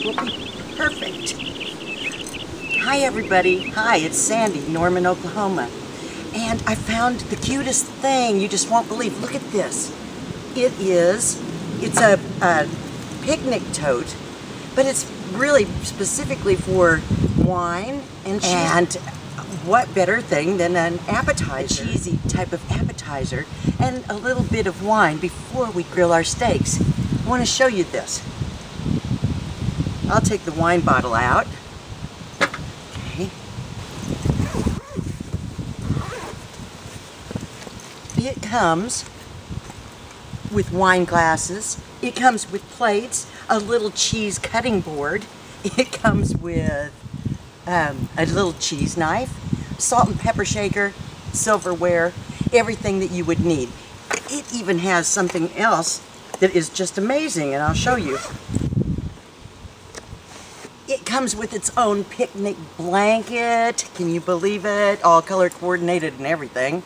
this will be perfect. Hi everybody. Hi, it's Sandy, Norman, Oklahoma. And I found the cutest thing. You just won't believe. Look at this. It's a picnic tote, but it's really specifically for wine and cheese. And what better thing than an appetizer, a cheesy type of appetizer, and a little bit of wine before we grill our steaks. I want to show you this. I'll take the wine bottle out. Okay. It comes with wine glasses. It comes with plates, a little cheese cutting board. It comes with a little cheese knife, salt and pepper shaker, silverware, everything that you would need. It even has something else that is just amazing, and I'll show you. It comes with its own picnic blanket. Can you believe it? All color coordinated and everything.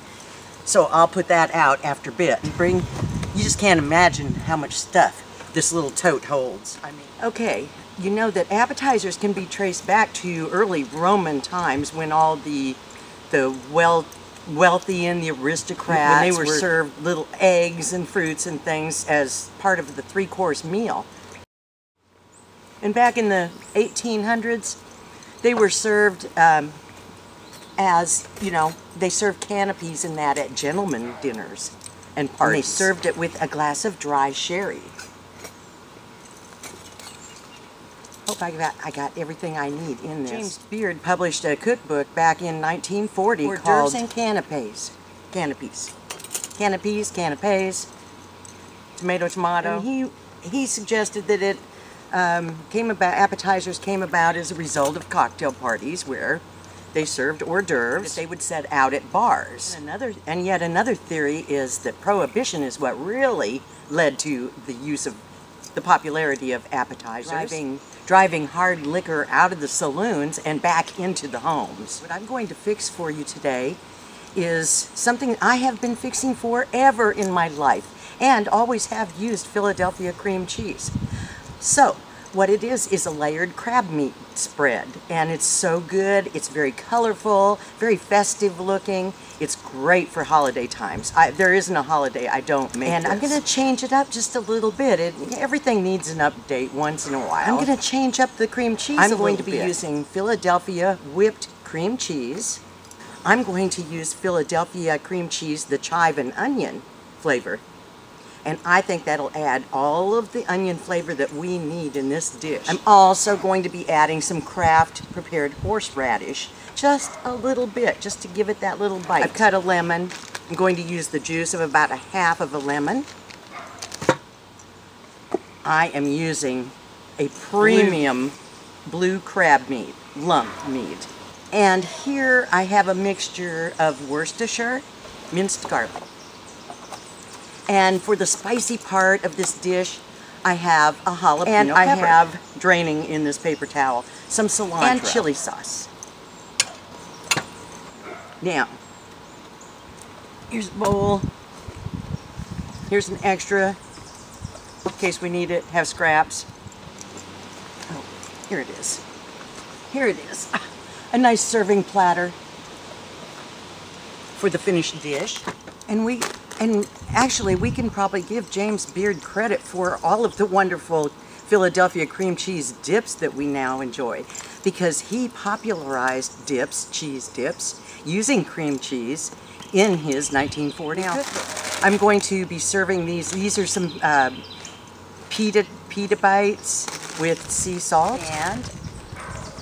So I'll put that out after a bit. You just can't imagine how much stuff this little tote holds. Okay, you know that appetizers can be traced back to early Roman times when all the wealthy and the aristocrats, when they were served little eggs and fruits and things as part of the three-course meal. And back in the 1800s, they were served as, you know, they served canapes and that at gentlemen dinners and parties. And they served it with a glass of dry sherry. Hope I got everything I need in this. James Beard published a cookbook back in 1940 called Hors d'oeuvres and Canapes. Canapes, tomato. And he suggested that it appetizers came about as a result of cocktail parties where they served hors d'oeuvres that they would set out at bars. And yet another theory is that Prohibition is what really led to the popularity of appetizers. Driving hard liquor out of the saloons and back into the homes. What I'm going to fix for you today is something I have been fixing forever in my life and always have used Philadelphia cream cheese. So, what it is a layered crab meat spread, and it's so good. It's very colorful, very festive looking. It's great for holiday times. There isn't a holiday I don't make this. I'm going to change it up just a little bit. Everything needs an update once in a while. I'm going to change up the cream cheese a little bit. I'm going to be using Philadelphia whipped cream cheese. I'm going to use Philadelphia cream cheese, the chive and onion flavor. And I think that'll add all of the onion flavor that we need in this dish. I'm also going to be adding some Kraft prepared horseradish. Just a little bit, just to give it that little bite. I've cut a lemon. I'm going to use the juice of about a half of a lemon. I am using a premium blue crab meat, lump meat. And here I have a mixture of Worcestershire, minced garlic. And for the spicy part of this dish, I have a jalapeno and I have, draining in this paper towel, some cilantro and chili sauce. Now, here's a bowl. Here's an extra, in case we need it, have scraps. Oh, here it is. Here it is. A nice serving platter for the finished dish. And actually, we can probably give James Beard credit for all of the wonderful Philadelphia cream cheese dips that we now enjoy, because he popularized cheese dips, using cream cheese in his 1940 cookbook. I'm going to be serving these. These are some pita bites with sea salt, and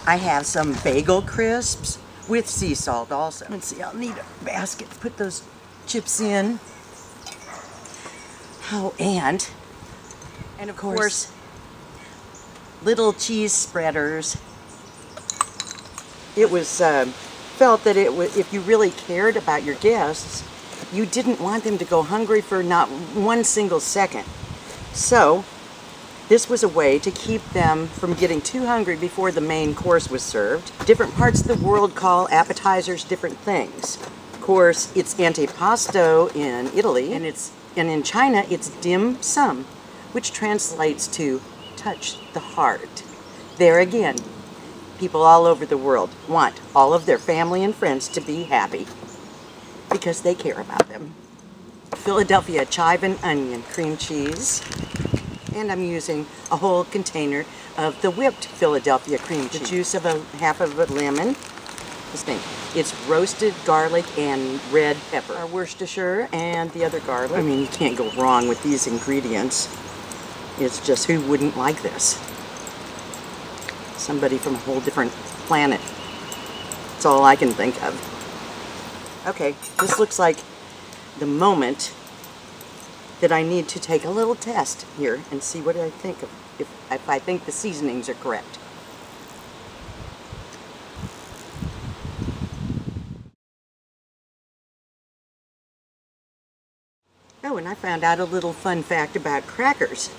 I have some bagel crisps with sea salt also. Let's see, I'll need a basket to put those chips in. Oh, and of course, little cheese spreaders. It was felt that if you really cared about your guests, you didn't want them to go hungry for not one single second. So this was a way to keep them from getting too hungry before the main course was served. Different parts of the world call appetizers different things. Of course, it's antipasto in Italy, and in China it's dim sum, which translates to touch the heart. There again, people all over the world want all of their family and friends to be happy because they care about them. Philadelphia chive and onion cream cheese. And I'm using a whole container of the whipped Philadelphia cream cheese. The juice of half of a lemon. This thing. It's roasted garlic and red pepper. Our Worcestershire and the other garlic. I mean, you can't go wrong with these ingredients. It's just, who wouldn't like this? Somebody from a whole different planet. That's all I can think of. Okay, this looks like the moment that I need to take a little test here and see what I think of, if I think the seasonings are correct. Oh, and I found out a little fun fact about crackers,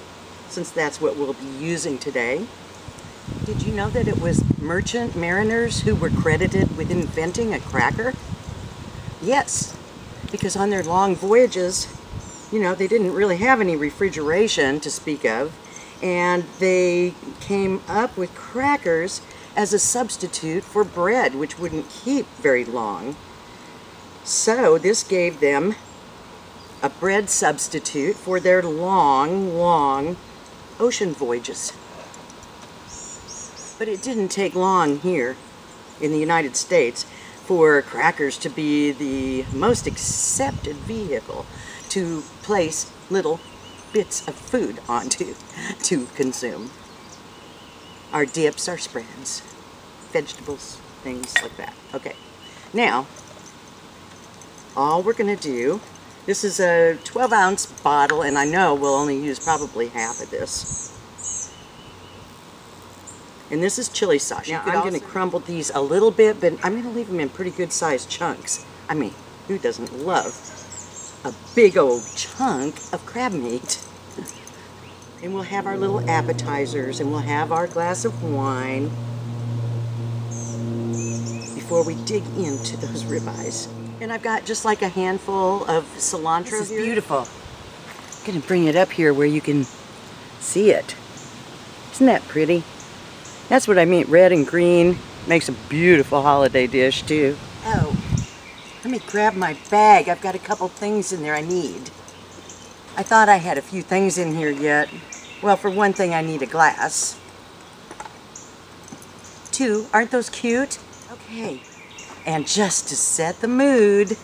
since that's what we'll be using today. Did you know that it was merchant mariners who were credited with inventing a cracker? Yes, because on their long voyages, you know, they didn't really have any refrigeration to speak of, and they came up with crackers as a substitute for bread, which wouldn't keep very long. So this gave them a bread substitute for their long, long ocean voyages. But it didn't take long here in the United States for crackers to be the most accepted vehicle to place little bits of food onto to consume. Our dips, our spreads, vegetables, things like that. Okay, now all we're going to do, this is a 12-ounce bottle, and I know we'll only use probably half of this. And this is chili sauce. Now I'm going to crumble these a little bit, but I'm going to leave them in pretty good sized chunks. I mean, who doesn't love a big old chunk of crab meat? And we'll have our little appetizers, and we'll have our glass of wine before we dig into those ribeyes. And I've got just like a handful of cilantro. This is beautiful. I'm going to bring it up here where you can see it. Isn't that pretty? That's what I mean, red and green. Makes a beautiful holiday dish too. Oh, let me grab my bag. I've got a couple things in there I need. I thought I had a few things in here yet. Well, for one thing, I need a glass. Two, aren't those cute? Okay, and just to set the mood,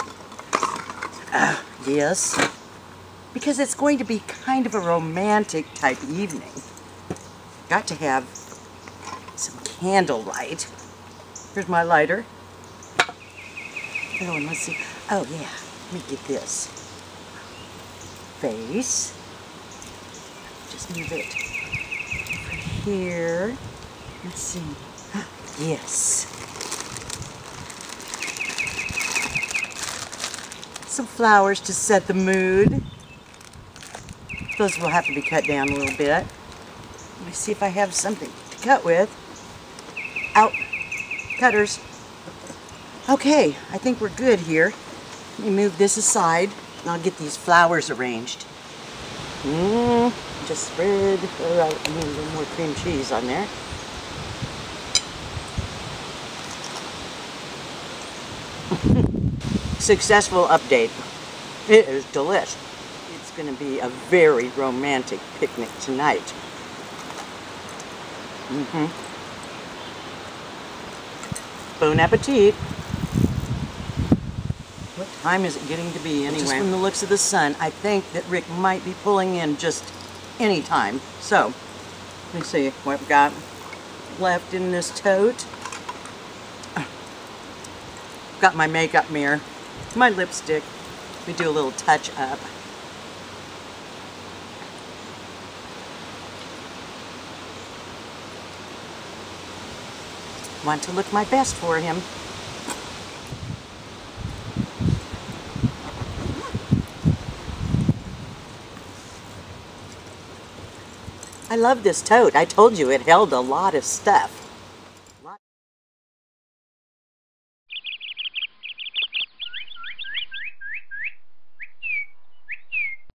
yes, because it's going to be kind of a romantic type evening. Got to have some candlelight. Here's my lighter. Oh, and let's see. Oh, yeah. Let me get this. Vase. Just move it over here. Let's see. Yes. Some flowers to set the mood. Those will have to be cut down a little bit. Let me see if I have something to cut with. Out. Cutters. Okay, I think we're good here. Let me move this aside and I'll get these flowers arranged. Just spread, I need a little more cream cheese on there. Successful update. It is delish. It's going to be a very romantic picnic tonight. Bon appetit. What time is it getting to be anyway? Just from the looks of the sun, I think that Rick might be pulling in just any time. So, let me see what I've got left in this tote. Got my makeup mirror, my lipstick. We do a little touch up. Want to look my best for him. I love this tote. I told you it held a lot of stuff.